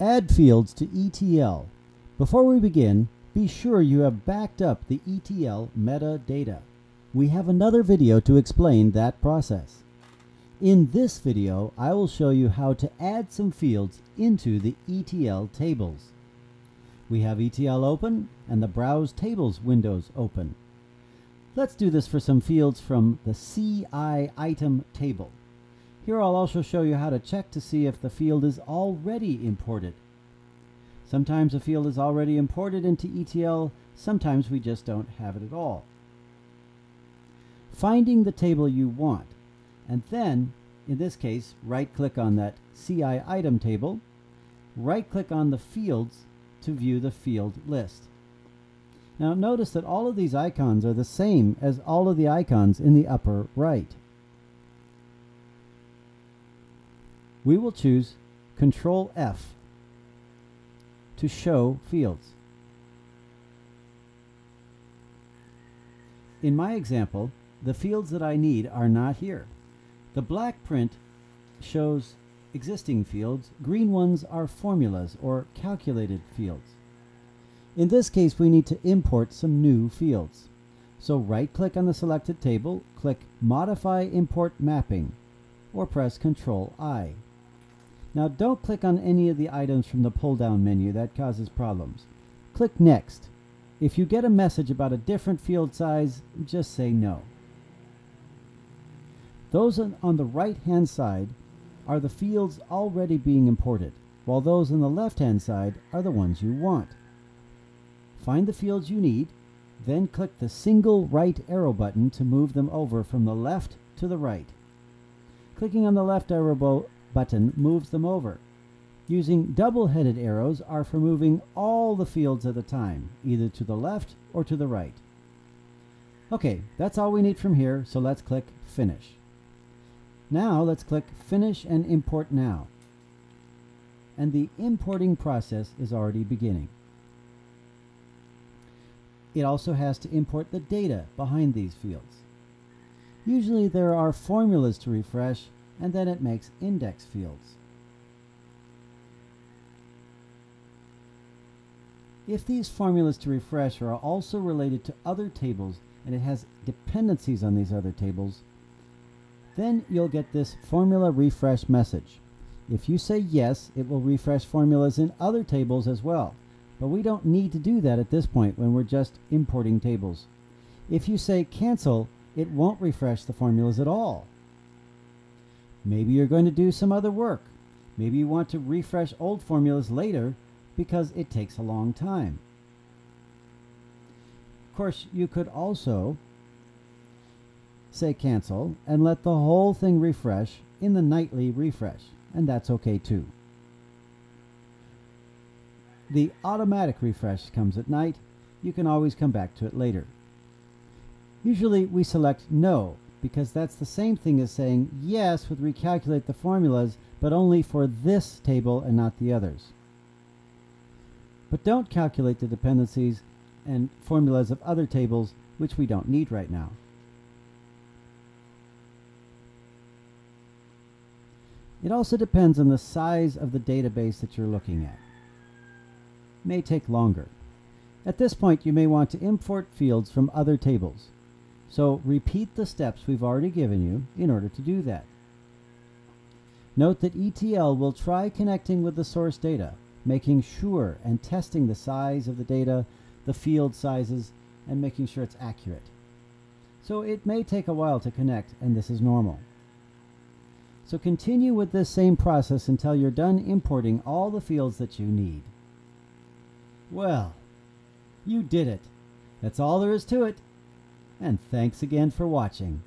Add fields to ETL. Before we begin, be sure you have backed up the ETL metadata. We have another video to explain that process. In this video, I will show you how to add some fields into the ETL tables. We have ETL open and the Browse Tables windows open. Let's do this for some fields from the CI item table. Here I'll also show you how to check to see if the field is already imported. Sometimes a field is already imported into ETL, sometimes we just don't have it at all. Finding the table you want, and then, in this case, right-click on that CI item table, right-click on the fields to view the field list. Now notice that all of these icons are the same as all of the icons in the upper right. We will choose Control F to show fields. In my example, the fields that I need are not here. The black print shows existing fields, green ones are formulas or calculated fields. In this case, we need to import some new fields. So right-click on the selected table, click Modify Import Mapping, or press Ctrl-I. Now don't click on any of the items from the pull-down menu, that causes problems. Click Next. If you get a message about a different field size, just say no. Those on the right-hand side are the fields already being imported, while those on the left-hand side are the ones you want. Find the fields you need, then click the single right arrow button to move them over from the left to the right. Clicking on the left arrow button moves them over. Using double-headed arrows are for moving all the fields at a time, either to the left or to the right. Okay, that's all we need from here, so let's click Finish. Now let's click Finish and Import Now. And the importing process is already beginning. It also has to import the data behind these fields. Usually there are formulas to refresh, and then it makes index fields. If these formulas to refresh are also related to other tables and it has dependencies on these other tables, then you'll get this formula refresh message. If you say yes, it will refresh formulas in other tables as well. But we don't need to do that at this point when we're just importing tables. If you say cancel, it won't refresh the formulas at all. Maybe you're going to do some other work. Maybe you want to refresh old formulas later because it takes a long time. Of course, you could also say cancel and let the whole thing refresh in the nightly refresh, and that's okay too. The automatic refresh comes at night. You can always come back to it later. Usually we select no, because that's the same thing as saying yes would recalculate the formulas, but only for this table and not the others. But don't calculate the dependencies and formulas of other tables, which we don't need right now. It also depends on the size of the database that you're looking at. May take longer. At this point, you may want to import fields from other tables. So repeat the steps we've already given you in order to do that. Note that ETL will try connecting with the source data, making sure and testing the size of the data, the field sizes, and making sure it's accurate. So it may take a while to connect, and this is normal. So continue with this same process until you're done importing all the fields that you need. Well, you did it. That's all there is to it. And thanks again for watching.